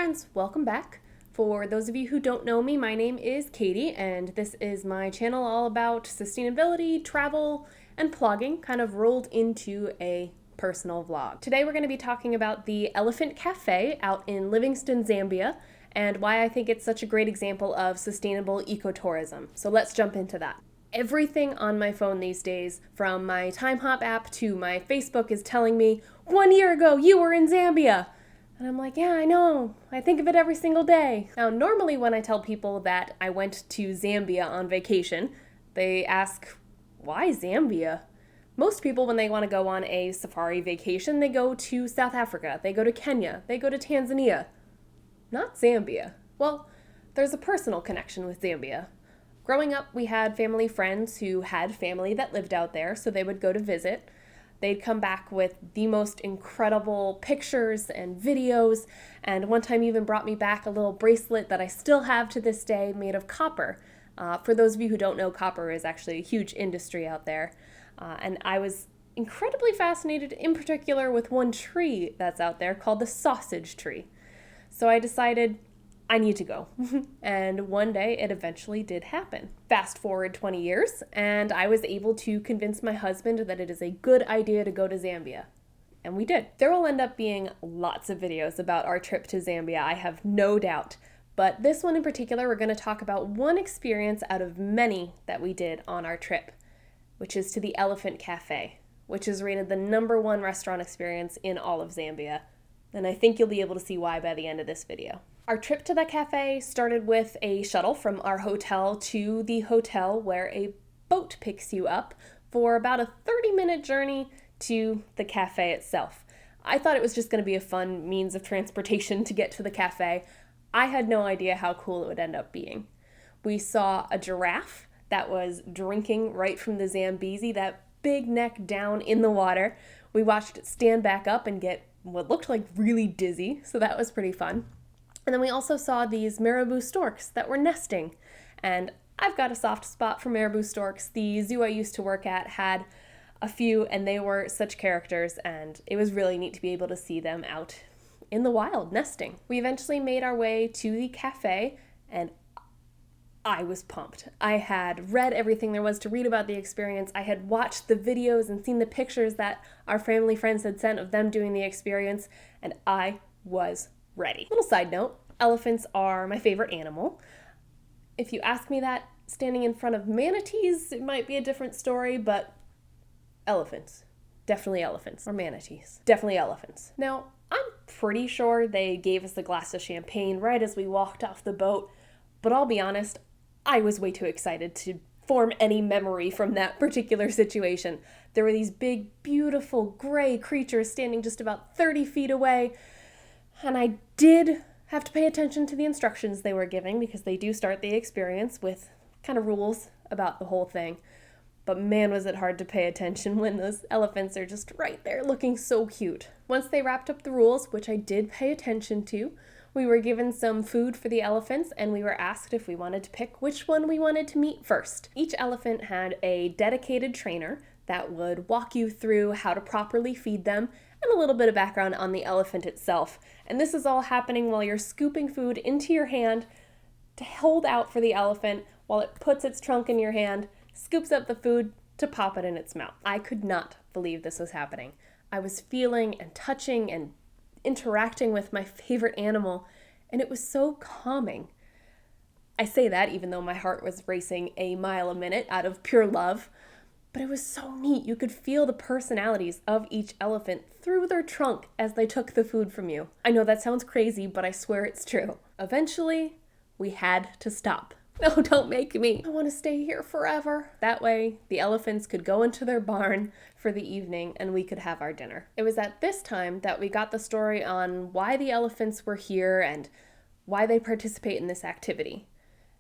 friends, welcome back. For those of you who don't know me, my name is Katie, and this is my channel all about sustainability, travel, and blogging, kind of rolled into a personal vlog. Today we're going to be talking about the Elephant Cafe out in Livingstone, Zambia, and why I think it's such a great example of sustainable ecotourism. So let's jump into that. Everything on my phone these days, from my Time Hop app to my Facebook, is telling me, 1 year ago you were in Zambia! And I'm like, yeah, I know. I think of it every single day. Now, normally when I tell people that I went to Zambia on vacation, they ask, why Zambia? Most people, when they want to go on a safari vacation, they go to South Africa, they go to Kenya, they go to Tanzania. Not Zambia. Well, there's a personal connection with Zambia. Growing up, we had family friends who had family that lived out there, so they would go to visit. They'd come back with the most incredible pictures and videos, and one time even brought me back a little bracelet that I still have to this day made of copper. For those of you who don't know, copper is actually a huge industry out there, and I was incredibly fascinated in particular with one tree that's out there called the sausage tree. So I decided I need to go. And one day it eventually did happen. Fast forward 20 years, and I was able to convince my husband that it is a good idea to go to Zambia. And we did. There will end up being lots of videos about our trip to Zambia, I have no doubt. But this one in particular, we're going to talk about one experience out of many that we did on our trip, which is to the Elephant Cafe, which is rated the #1 restaurant experience in all of Zambia. And I think you'll be able to see why by the end of this video. Our trip to the cafe started with a shuttle from our hotel to the hotel where a boat picks you up for about a 30-minute journey to the cafe itself. I thought it was just going to be a fun means of transportation to get to the cafe. I had no idea how cool it would end up being. We saw a giraffe that was drinking right from the Zambezi, that big neck down in the water. We watched it stand back up and get what looked like really dizzy, so that was pretty fun. And then we also saw these marabou storks that were nesting. And I've got a soft spot for marabou storks. The zoo I used to work at had a few, and they were such characters, and it was really neat to be able to see them out in the wild nesting. We eventually made our way to the cafe, and I was pumped. I had read everything there was to read about the experience. I had watched the videos and seen the pictures that our family friends had sent of them doing the experience, and I was ready. Little side note, elephants are my favorite animal. If you ask me that standing in front of manatees, it might be a different story, but elephants. Definitely elephants. Or manatees. Definitely elephants. Now, I'm pretty sure they gave us a glass of champagne right as we walked off the boat, but I'll be honest, I was way too excited to form any memory from that particular situation. There were these big, beautiful gray creatures standing just about 30 feet away, and I did have to pay attention to the instructions they were giving because they do start the experience with kind of rules about the whole thing. But man, was it hard to pay attention when those elephants are just right there looking so cute. Once they wrapped up the rules, which I did pay attention to, we were given some food for the elephants, and we were asked if we wanted to pick which one we wanted to meet first. Each elephant had a dedicated trainer that would walk you through how to properly feed them and a little bit of background on the elephant itself. And this is all happening while you're scooping food into your hand to hold out for the elephant while it puts its trunk in your hand, scoops up the food to pop it in its mouth. I could not believe this was happening. I was feeling and touching and interacting with my favorite animal, and it was so calming. I say that even though my heart was racing a mile a minute out of pure love, but it was so neat. You could feel the personalities of each elephant through their trunk as they took the food from you. I know that sounds crazy, but I swear it's true. Eventually, we had to stop. No, don't make me. I want to stay here forever. That way, the elephants could go into their barn for the evening and we could have our dinner. It was at this time that we got the story on why the elephants were here and why they participate in this activity.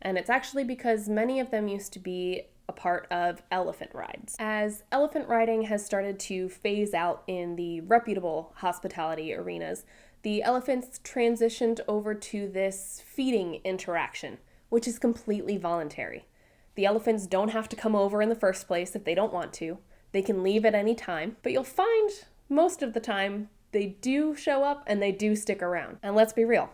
And it's actually because many of them used to be a part of elephant rides. As elephant riding has started to phase out in the reputable hospitality arenas, the elephants transitioned over to this feeding interaction, which is completely voluntary. The elephants don't have to come over in the first place if they don't want to. They can leave at any time, but you'll find most of the time they do show up and they do stick around. And let's be real,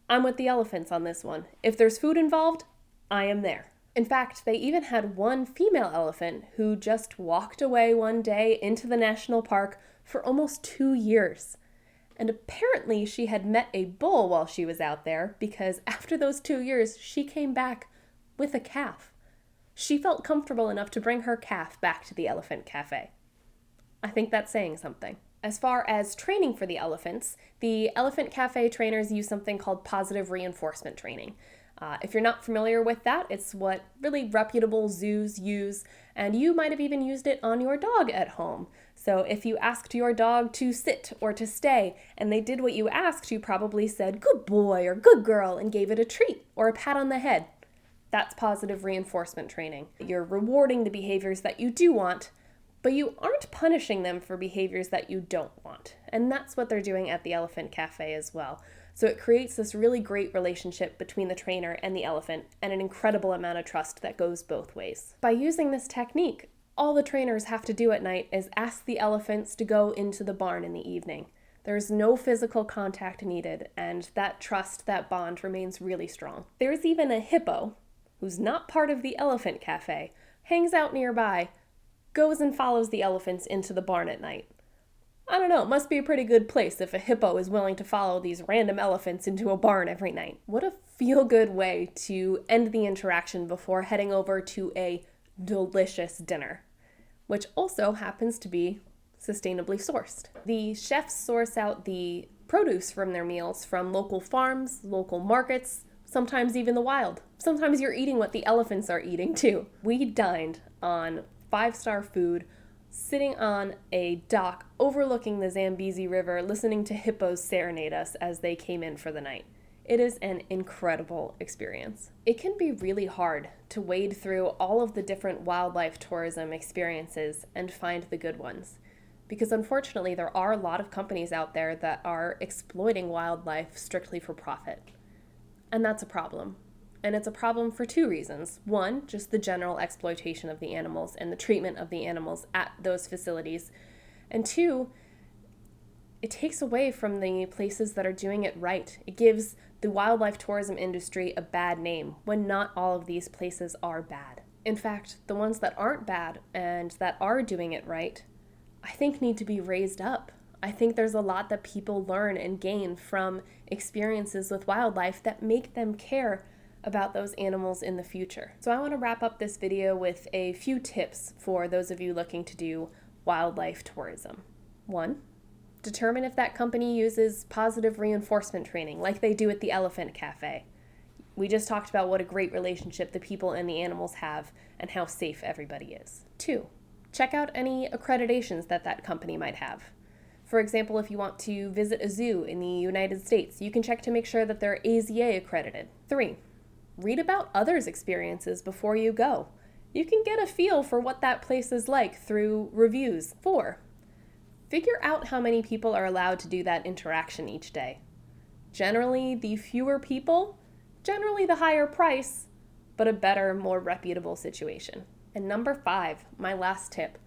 I'm with the elephants on this one. If there's food involved, I am there. In fact, they even had one female elephant who just walked away one day into the national park for almost 2 years. And apparently she had met a bull while she was out there, because after those 2 years, she came back with a calf. She felt comfortable enough to bring her calf back to the elephant cafe. I think that's saying something. As far as training for the elephant cafe trainers use something called positive reinforcement training. If you're not familiar with that, it's what really reputable zoos use, and you might have even used it on your dog at home. So if you asked your dog to sit or to stay, and they did what you asked, you probably said, "Good boy" or "Good girl," and gave it a treat or a pat on the head. That's positive reinforcement training. You're rewarding the behaviors that you do want, but you aren't punishing them for behaviors that you don't want. And that's what they're doing at the Elephant Cafe as well. So it creates this really great relationship between the trainer and the elephant, and an incredible amount of trust that goes both ways. By using this technique, all the trainers have to do at night is ask the elephants to go into the barn in the evening. There's no physical contact needed, and that trust, that bond remains really strong. There's even a hippo, who's not part of the Elephant Cafe, hangs out nearby, goes and follows the elephants into the barn at night. I don't know, it must be a pretty good place if a hippo is willing to follow these random elephants into a barn every night. What a feel-good way to end the interaction before heading over to a delicious dinner, which also happens to be sustainably sourced. The chefs source out the produce from their meals from local farms, local markets, sometimes even the wild. Sometimes you're eating what the elephants are eating too. We dined on 5-star food, sitting on a dock overlooking the Zambezi River, listening to hippos serenade us as they came in for the night. It is an incredible experience. It can be really hard to wade through all of the different wildlife tourism experiences and find the good ones, because unfortunately there are a lot of companies out there that are exploiting wildlife strictly for profit. And that's a problem. And it's a problem for 2 reasons. One, just the general exploitation of the animals and the treatment of the animals at those facilities. And 2, it takes away from the places that are doing it right. It gives the wildlife tourism industry a bad name when not all of these places are bad. In fact, the ones that aren't bad and that are doing it right, I think need to be raised up. I think there's a lot that people learn and gain from experiences with wildlife that make them care about those animals in the future. So I want to wrap up this video with a few tips for those of you looking to do wildlife tourism. 1, determine if that company uses positive reinforcement training like they do at the Elephant Cafe. We just talked about what a great relationship the people and the animals have and how safe everybody is. 2, check out any accreditations that company might have. For example, if you want to visit a zoo in the United States, you can check to make sure that they're AZA accredited. 3, read about others' experiences before you go. You can get a feel for what that place is like through reviews. 4, figure out how many people are allowed to do that interaction each day. Generally, the fewer people, generally the higher price, but a better, more reputable situation. And number 5, my last tip,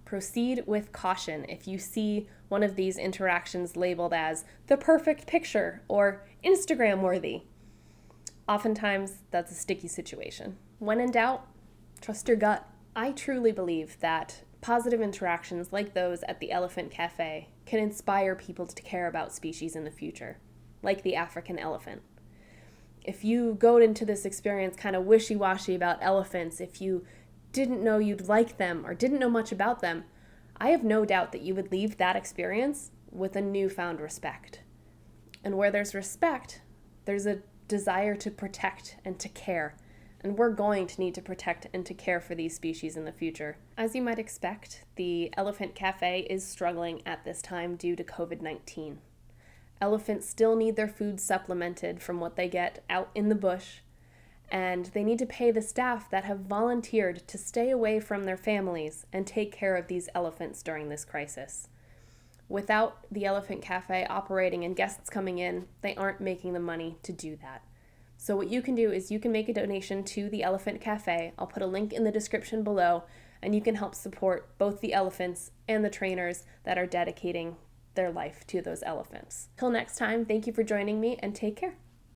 proceed with caution if you see one of these interactions labeled as the perfect picture or Instagram worthy. Oftentimes, that's a sticky situation. When in doubt, trust your gut. I truly believe that positive interactions like those at the Elephant Cafe can inspire people to care about species in the future, like the African elephant. If you go into this experience kind of wishy-washy about elephants, if you didn't know you'd like them or didn't know much about them, I have no doubt that you would leave that experience with a newfound respect. And where there's respect, there's a desire to protect and to care. And we're going to need to protect and to care for these species in the future. As you might expect, the Elephant Cafe is struggling at this time due to COVID-19. Elephants still need their food supplemented from what they get out in the bush, and they need to pay the staff that have volunteered to stay away from their families and take care of these elephants during this crisis. Without the Elephant Cafe operating and guests coming in, they aren't making the money to do that. So what you can do is you can make a donation to the Elephant Cafe. I'll put a link in the description below, and you can help support both the elephants and the trainers that are dedicating their life to those elephants. Till next time, thank you for joining me, and take care.